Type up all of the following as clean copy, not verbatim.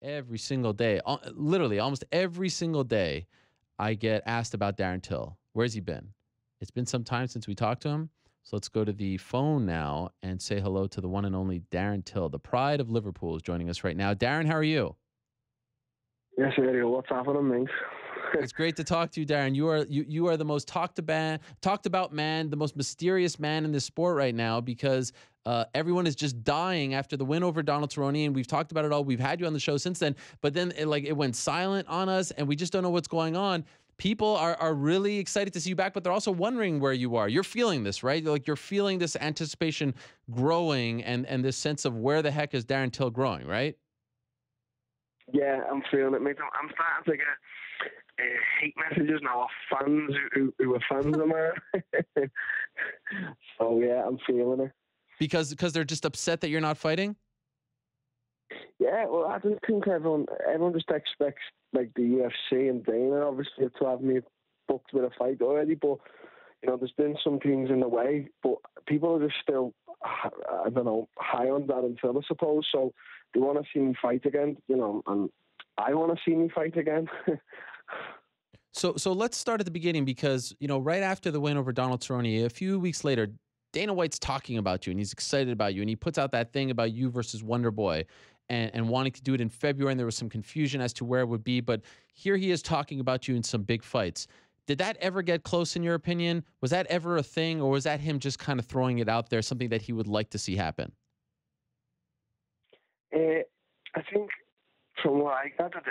every single day, literally almost every single day, I get asked about Darren Till. Where's he been? It's been some time since we talked to him. So let's go to the phone now and say hello to the one and only Darren Till. The pride of Liverpool is joining us right now. Darren, how are you? Yes, Ariel. What's happening, mate? It's great to talk to you, Darren. You are the most talked about man, the most mysterious man in this sport right now, because everyone is just dying after the win over Donald Cerrone, and we've talked about it all. We've had you on the show since then, but then it went silent on us, and we just don't know what's going on. People are really excited to see you back, but they're also wondering where you are. You're feeling this, right? Like you're feeling this anticipation growing, and this sense of where the heck is Darren Till growing, right? Yeah, I'm feeling it, mate. I'm starting to get hate messages now of fans who are fans of mine. So yeah, I'm feeling it. Because they're just upset that you're not fighting? Yeah, well, I just think everyone just expects like the UFC and Dana obviously to have me booked with a fight already, but you know, there's been some things in the way, but people are just still, I don't know, high on Darren Till, I suppose. So they want to see me fight again, you know, and I want to see me fight again. So let's start at the beginning, because, you know, right after the win over Donald Cerrone, a few weeks later, Dana White's talking about you and he's excited about you, and he puts out that thing about you versus Wonder Boy and wanting to do it in February, and there was some confusion as to where it would be, but here he is talking about you in some big fights. Did that ever get close in your opinion? Was that ever a thing, or was that him just kind of throwing it out there, something that he would like to see happen? I think from what I gathered,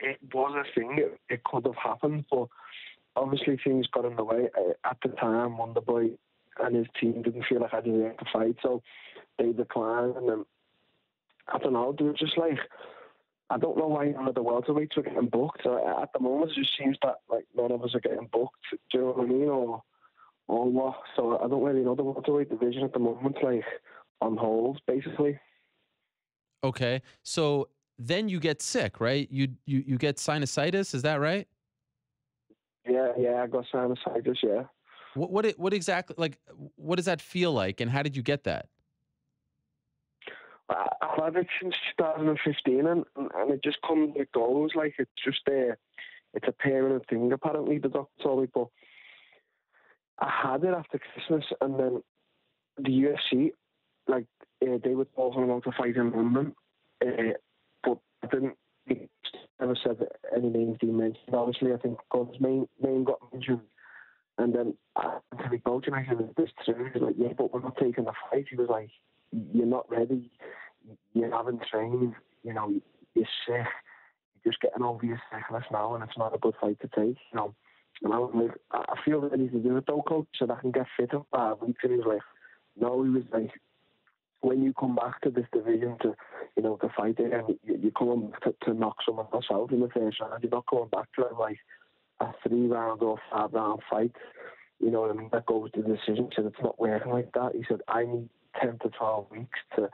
it was a thing. It could have happened, but obviously things got in the way. At the time, Wonder Boy and his team didn't feel like I deserved to fight, so they declined. And then, I don't know, they were just like, I don't know why none of the welterweights were getting booked. At the moment, it just seems that like none of us are getting booked. Do you know what I mean? Or what? So I don't really know. The welterweight division at the moment, like, on hold, basically. Okay, so then you get sick, right? You get sinusitis, is that right? Yeah, I got sinusitis, yeah. What exactly, like, what does that feel like, and how did you get that? I've had it since 2015, and it just comes and goes. Like, it's just it's a permanent thing, apparently, the doctor told me. But I had it after Christmas, and then the UFC, like, they were talking about a fight in London, but I didn't. They never said any names being mentioned. Obviously, I think God's name got mentioned. And then to the coach, and I said, "This true?" He was like, "Yeah, but we're not taking the fight." He was like, "You're not ready. You haven't trained. You know, you're sick. You're just getting over your sickness now, and it's not a good fight to take." You know, and I was like, "I feel ready to do it, though, coach, so that I can get fit in 5 weeks." And he was like, "No," he was like, "When you come back to this division to, you know, to fight again, you're coming back to knock someone else out in the first round. You're not coming back to like a 3-round or 5-round fight." You know what I mean? That goes to the decision. He said, "It's not working like that." He said, "I need 10 to 12 weeks to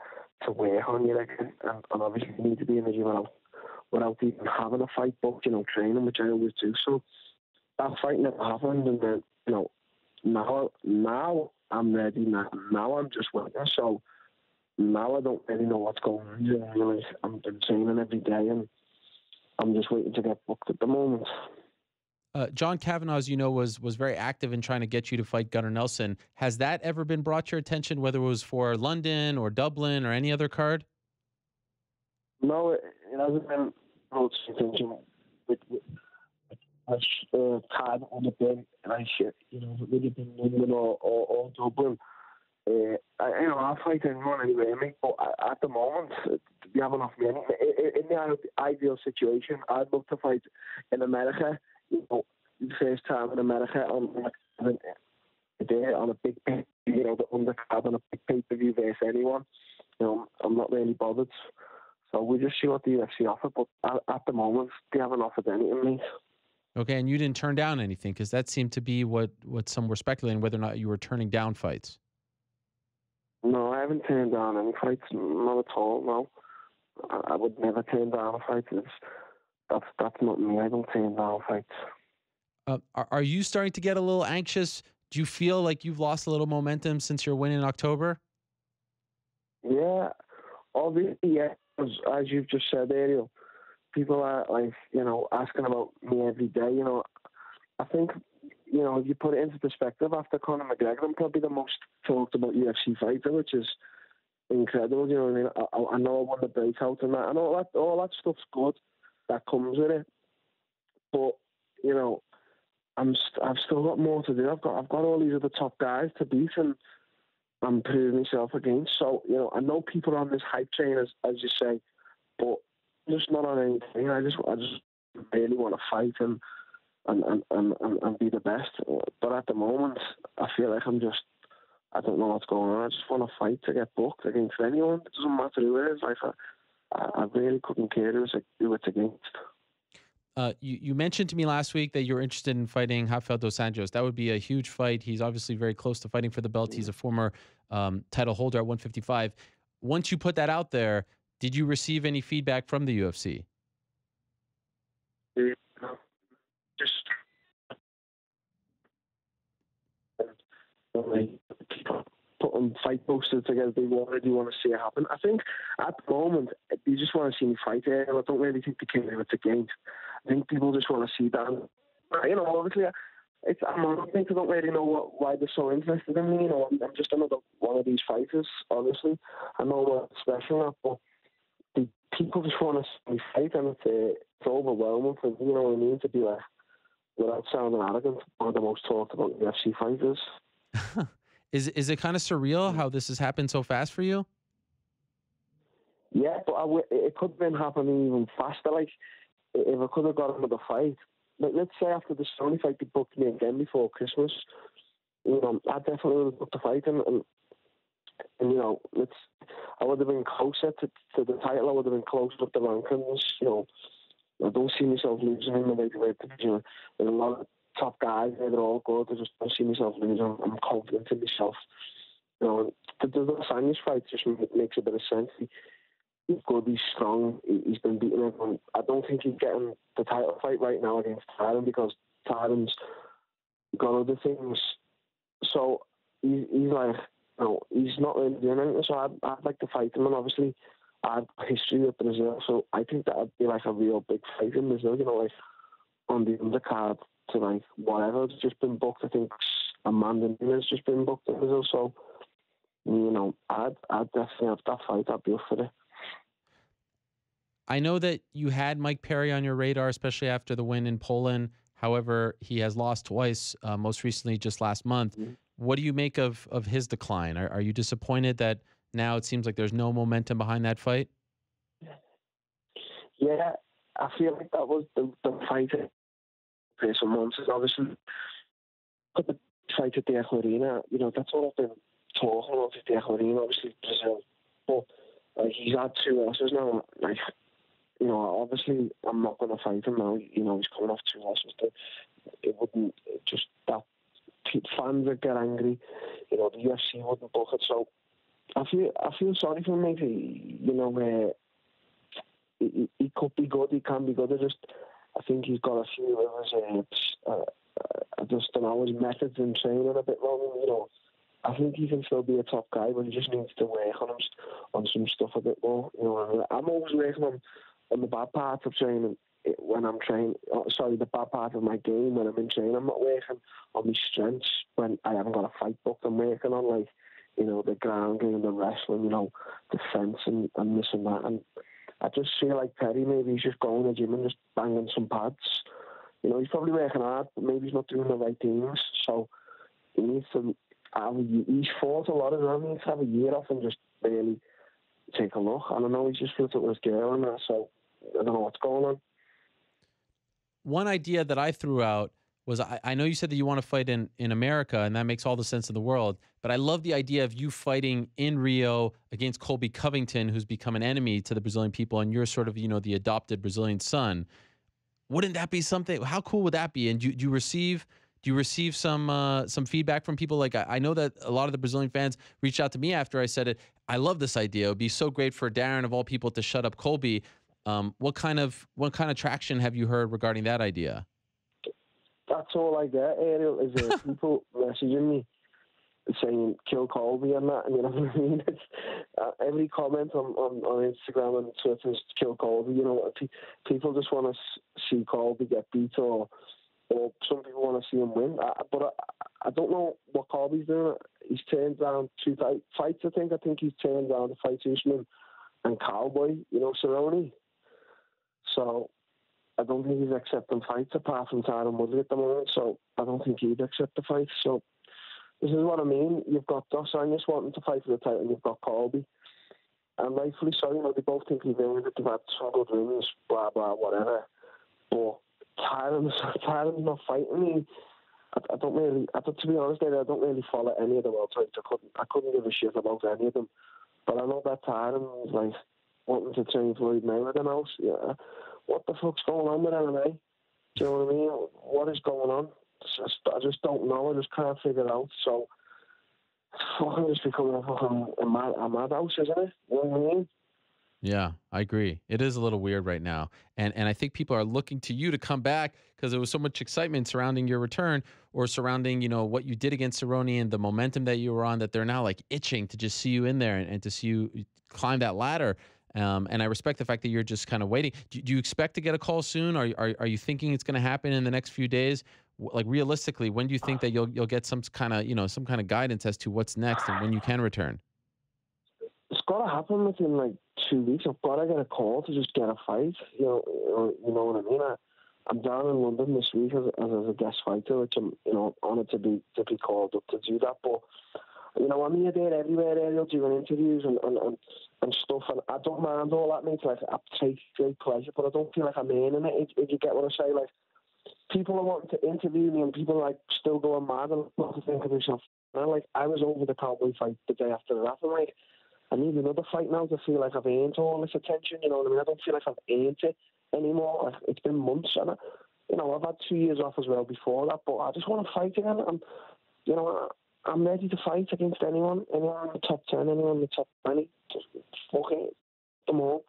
work on you again, and obviously you need to be in the gym without even having a fight booked, you know, training," which I always do. So that fight never happened, and then, you know, now I'm ready. Now I'm just waiting. So now I don't really know what's going on. You know, really, I'm training every day, and I'm just waiting to get booked at the moment. John Kavanagh, as you know, was very active in trying to get you to fight Gunnar Nelson. Has that ever been brought to your attention, whether it was for London or Dublin or any other card? No, it hasn't been brought to attention. Card on the bin, and I said, you know, if it would have been London or Dublin, I'll fight anyone anyway, mate. But at the moment, we have enough money. In the ideal situation, I'd love to fight in America. You know, the first time in America on a big, you know, the undercard on a big pay-per-view versus anyone. You know, I'm not really bothered. So we'll just see what the UFC offer. But at the moment, they haven't offered anything, mate. Okay, and you didn't turn down anything, because that seemed to be what some were speculating, whether or not you were turning down fights. No, I haven't turned down any fights, not at all, no. I would never turn down a fight. That's not me. I don't turn down fights. Are you starting to get a little anxious? Do you feel like you've lost a little momentum since your win in October? Yeah, obviously, yeah. As you've just said, Ariel, people are like, asking about me every day. I think, if you put it into perspective, after Conor McGregor, I'm probably the most talked about UFC fighter, which is incredible. You know what I mean? I know I won the breakout and that, and all that stuff's good that comes with it. But I've still got more to do. I've got all these other top guys to beat and prove myself against. So I know people are on this hype train, as you say, but just not on anything. I just really want to fight and be the best. But at the moment, I feel like I don't know what's going on. I just want to fight to get booked against anyone. It doesn't matter who it is. Like I really couldn't care who it's against. You mentioned to me last week that you're interested in fighting Rafael dos Anjos. That would be a huge fight. He's obviously very close to fighting for the belt. He's a former title holder at 155. Once you put that out there, did you receive any feedback from the UFC? Just putting fight posters together. They already want to see it happen. I think at the moment they just want to see me fight here. I don't really think they care who it's against. I think people just want to see that. Obviously, I don't really know why they're so interested in me. I'm just another one of these fighters. Honestly, I know what's special, but the people just want to see me fight, and it's overwhelming for me. You know what I mean? To be like, without sounding arrogant, one of the most talked about UFC fighters. Is it kind of surreal how this has happened so fast for you? Yeah, but it could have been happening even faster. Like, if I could have got another fight, let's say after the Sony fight, they booked me again before Christmas. I definitely would have booked the fight, and I would have been closer to the title. I would have been closer up the rankings. I don't see myself losing in the weight division. There's a lot of top guys there, they're all good. I just don't see myself losing. I'm confident in myself. The Sanders fight just makes a bit of sense. He's good, he's strong, he's been beating everyone. I don't think he's getting the title fight right now against Tyron because Tyron's got other things. So he's like, he's not really doing anything. So I'd like to fight him, and obviously I have history with Brazil, so I think that'd be like a real big fight in Brazil, like on the undercard to like whatever. It's just been booked. I think Amanda Nunes just been booked in Brazil, so I'd definitely have that fight. I'd be up for it. I know that you had Mike Perry on your radar, especially after the win in Poland. However, he has lost twice, most recently just last month. Mm-hmm. What do you make of his decline? Are you disappointed that now it seems like there's no momentum behind that fight? Yeah, I feel like that was the fight for some months. Obviously, the fight at the Echo Arena, that's all I've been talking about at the Echo Arena, obviously Brazil. But he's had 2 losses now. Obviously I'm not going to fight him now. He's coming off 2 losses. It wouldn't just that fans would get angry. The UFC wouldn't book it. So I feel sorry for him. Where he could be good, he can be good. I think he's got a few of his I just don't know his methods in training a bit wrong. I think he can still be a top guy, but he just needs to work on some stuff a bit more. I'm always working on the bad part of training when I'm training. The bad part of my game when I'm in training. I'm not working on my strengths when I haven't got a fight booked. I'm working on the ground game, the wrestling, defense and this and that. And I just feel like Perry, maybe he's just going to the gym and just banging some pads. He's probably working hard, but maybe he's not doing the right things. So he needs to. He's fought a lot, and he needs to have a year off and just really take a look. I don't know, he's just filled up with his girl and that, so I don't know what's going on. One idea that I threw out was, I know you said that you want to fight in America, and that makes all the sense in the world, but I love the idea of you fighting in Rio against Colby Covington, who's become an enemy to the Brazilian people, and you're sort of, the adopted Brazilian son. Wouldn't that be something? How cool would that be? And do you receive some feedback from people? Like, I know that a lot of the Brazilian fans reached out to me after I said it. I love this idea. It would be so great for Darren of all people to shut up Colby. What kind of traction have you heard regarding that idea? That's all I get, Ariel, is people messaging me saying kill Colby and that, and you know what I mean. It's, every comment on Instagram and Twitter is kill Colby. You know, people just want to see Colby get beat, or some people want to see him win. But I don't know what Colby's doing. He's turned down 2 fights. I think he's turned down to fight Usman and Cowboy. You know, Cerrone. So I don't think he's accepting fights apart from Tyron Woodley at the moment. So I don't think he'd accept the fight. So this is what I mean. You've got Dos Anjos wanting to fight for the title, and you've got Colby. And rightfully so, you know, they both think he's earned it. They've had some good wins, blah, blah, whatever. But Tyron's not fighting me. I don't really, to be honest, I don't really follow any of the welterweights. I couldn't give a shit about any of them. But I know that Tyron's like wanting to train Floyd Mayweather now. Yeah. What the fuck's going on with MMA? Do you know what I mean? What is going on? I just don't know. I just can't figure it out. So it's fucking just becoming a madhouse, isn't it? You know what I mean? Yeah, I agree. It is a little weird right now. And I think people are looking to you to come back because there was so much excitement surrounding your return, or surrounding, you know, what you did against Cerrone and the momentum that you were on, that they're now like itching to just see you in there and to see you climb that ladder. And I respect the fact that you're just kind of waiting. Do you expect to get a call soon? Are you thinking it's going to happen in the next few days? Like realistically, when do you think that you'll get some kind of guidance as to what's next and when you can return? It's got to happen within like 2 weeks. I've got to get a call to just get a fight. You know what I mean. I'm down in London this week as a guest fighter, which I'm honoured to be called up to do that. But you know, I'm here, there, everywhere, Ariel, doing interviews and stuff, and I don't mind all that, mate. Like, I take great pleasure, but I don't feel like I'm earning it. If you get what I say, like, people are wanting to interview me, and people are like still going mad and not to think of myself. And like, I was over the Cowboy fight the day after that, and like, I need another fight now to feel like I've earned all this attention. You know what I mean? I don't feel like I've earned it anymore. Like, it's been months, and I've had 2 years off as well before that, but I just want to fight again. I'm ready to fight against anyone in the top 10, anyone in the top 20. Just fucking them all,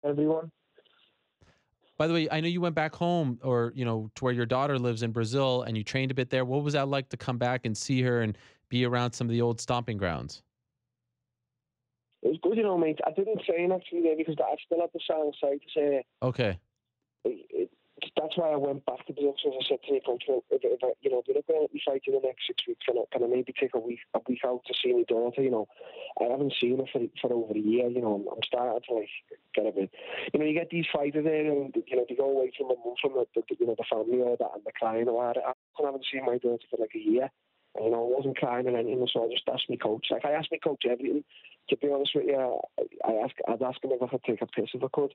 everyone. By the way, I know you went back home, or to where your daughter lives in Brazil, and you trained a bit there. What was that like to come back and see her and be around some of the old stomping grounds? It was good, mate. I didn't train actually there because I still had the south side to say. Okay. That's why I went back to Brazil. So I said to the coach, if we're not going to let me fight in the next 6 weeks, can I maybe take a week out to see my daughter? I haven't seen her for over a year. I'm starting to like get a bit. You get these fighters there, and they go away from the family or that, and they're crying about it. I haven't seen my daughter for like a year. And, I wasn't crying or anything, so I just asked my coach. Like, I asked my coach everything. To be honest with you, I'd ask him if I could take a piss if I could.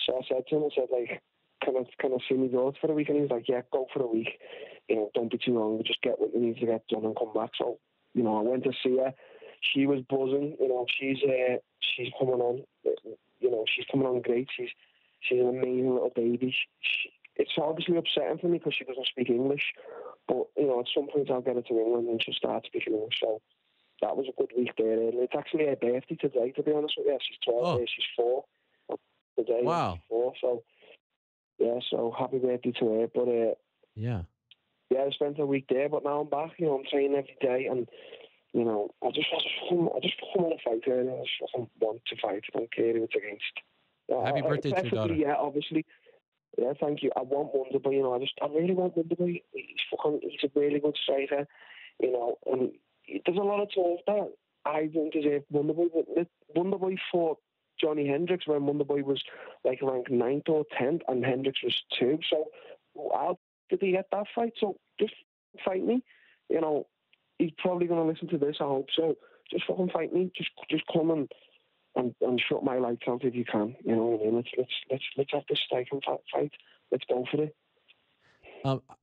So I said to him, like, can I see my daughter for a week? And he was like, yeah, go for a week. Don't be too long. Just get what you need to get done and come back. So, I went to see her. She was buzzing. She's coming on. She's coming on great. She's an amazing little baby. It's obviously upsetting for me because she doesn't speak English. But, at some point I'll get her to England and she'll start speaking English. So that was a good week there. It's actually her birthday today, to be honest with you. She's 12 days. She's 4 today. Wow. She's 4. So, yeah, so happy birthday to her. But, yeah, I spent a week there, but now I'm back. I'm training every day. And, I just want to fight her. I just want to fight. I don't care who it's against. Happy birthday to your daughter. Yeah, obviously. Yeah, thank you. I want Wonderboy, I really want Wonderboy. He's a really good striker, and there's a lot of talk that I don't deserve Wonderboy, but Wonderboy fought Johnny Hendricks when Wonderboy was like ranked 9th or 10th, and Hendricks was 2. So how did he get that fight? So just fight me. He's probably going to listen to this, I hope so. Just fucking fight me. Just come and shut my lights out if you can. You know what I mean? Let's have this striking fight. Let's go for it.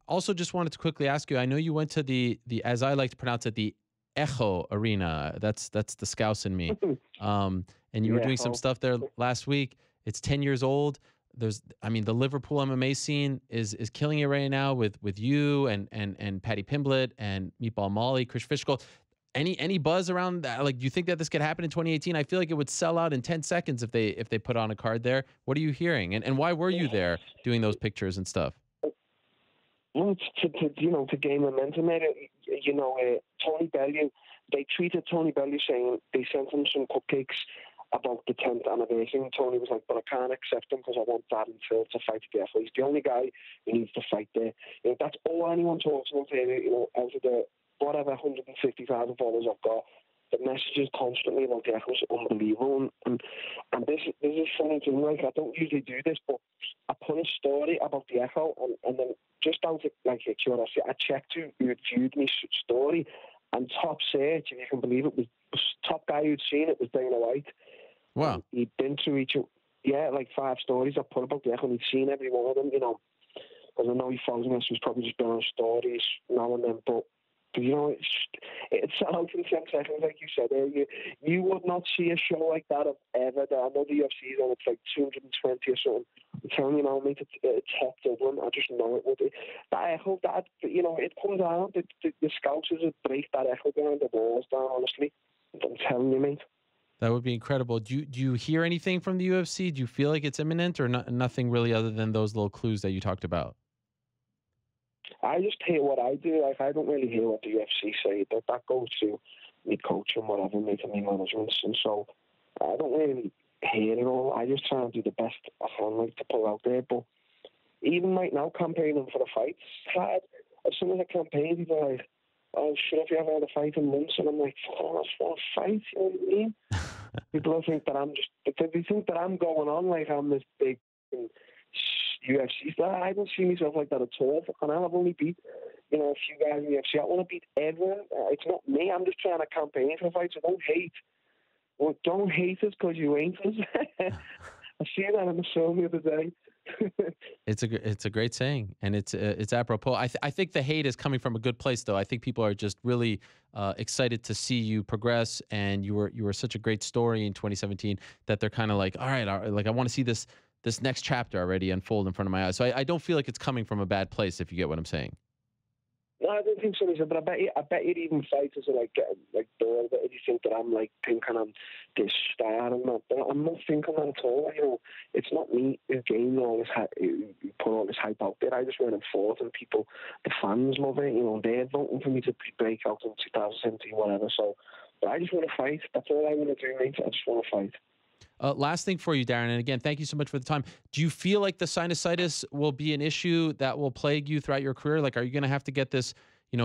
Also, just wanted to quickly ask you. I know you went to the as I like to pronounce it, the Echo Arena. That's the Scouse in me. And you were doing some stuff there last week. It's 10 years old. The Liverpool MMA scene is killing it right now with you and Paddy Pimblett and Meatball Molly, Chris Fishgold. Any buzz around that? Like, do you think that this could happen in 2018? I feel like it would sell out in 10 seconds if they put on a card there. What are you hearing? And why were you there doing those pictures and stuff? Well, it's to gain momentum. Tony Bellew, they tweeted Tony Bellew saying they sent him some cupcakes about the 10th anniversary, and Tony was like, but I can't accept them because I want Darren Till to fight the He's the only guy who needs to fight there. That's all anyone talks about here, out of the whatever 150,000 followers I've got. The messages constantly about the Echo's unbelievable, and this is funny thing. Like, I don't usually do this, but I put a story about the Echo, and then just out of curiosity, I checked who had viewed my story, and top search, if you can believe it, was top guy who'd seen it was Dana White. Wow. And he'd been through like 5 stories I put about the Echo, and he'd seen every one of them. Because I know he follows me, so he's probably just been on stories now and then, but it's out in 10 seconds, like you said. You would not see a show like that ever. I know the UFC is on, it's like 220 or something. I'm telling you now, mate, it's top Dublin. I just know it would be. That Echo, it comes out. The scouts would break that Echo down, the walls down, honestly. I'm telling you, mate. That would be incredible. Do you hear anything from the UFC? Do you feel like it's imminent, or nothing really other than those little clues that you talked about? I just hear what I do. Like, I don't really hear what the UFC say. That goes to me coach and whatever, me management. And so I don't really hear it all. I just try and do the best I can, like, to pull out there. But even right now, campaigning for the fights, it's hard. As soon as I campaign, people are like, oh, shit, if you have all the fight in months? And I'm like, oh, that's for a fight, you know what I mean? People think that they think that I'm going on like I'm this big UFC star. I don't see myself like that at all. And I've only beat, a few guys in the UFC. I want to beat everyone. It's not me. I'm just trying to campaign for fights. So don't hate. Well, don't hate us because you ain't us. I see that on the show the other day. It's a great saying, and it's apropos. I think the hate is coming from a good place, though. I think people are just really excited to see you progress, and you were such a great story in 2017 that they're kind of like, all right, like I want to see this next chapter already unfold in front of my eyes. So I don't feel like it's coming from a bad place, if you get what I'm saying. No, I don't think so, Lisa, but I bet you'd even fighters are like bored if you think that I'm like thinking I'm this star. I'm not thinking that at all. It's not me who gained all this put all this hype out there. I just went and fought, and people, the fans love it. They're voting for me to break out in 2017, whatever. So, but I just want to fight. That's all I want to do, mate. I just want to fight. Last thing for you, Darren, and again, thank you so much for the time. Do you feel like the sinusitis will be an issue that will plague you throughout your career? Like, are you going to have to get this,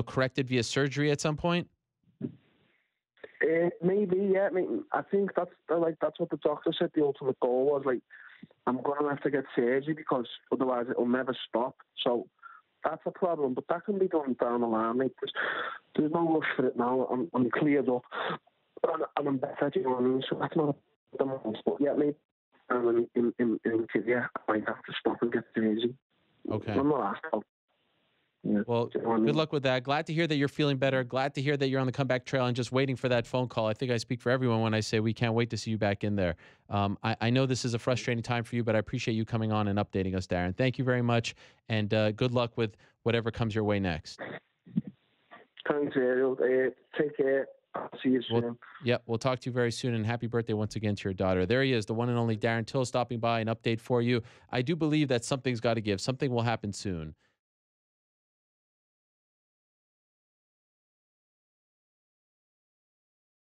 corrected via surgery at some point? Maybe, yeah. I mean, I think that's what the doctor said. The ultimate goal was, like, I'm going to have to get surgery because otherwise it'll never stop. So that's a problem, but that can be done down the line, mate. There's no rush for it now. I'm cleared up, and I'm better. You know what I mean? So that's not the most. But yeah, maybe I might have to stop and get surgery. Okay. I'm not asked about. Yeah. Well, good luck with that. Glad to hear that you're feeling better. Glad to hear that you're on the comeback trail and just waiting for that phone call. I think I speak for everyone when I say we can't wait to see you back in there. I know this is a frustrating time for you, but I appreciate you coming on and updating us, Darren. Thank you very much, and good luck with whatever comes your way next. Thanks, Ariel. Take care. I'll see you soon. We'll talk to you very soon, and happy birthday once again to your daughter. There he is, the one and only Darren Till, stopping by, an update for you. I do believe that something's got to give. Something will happen soon.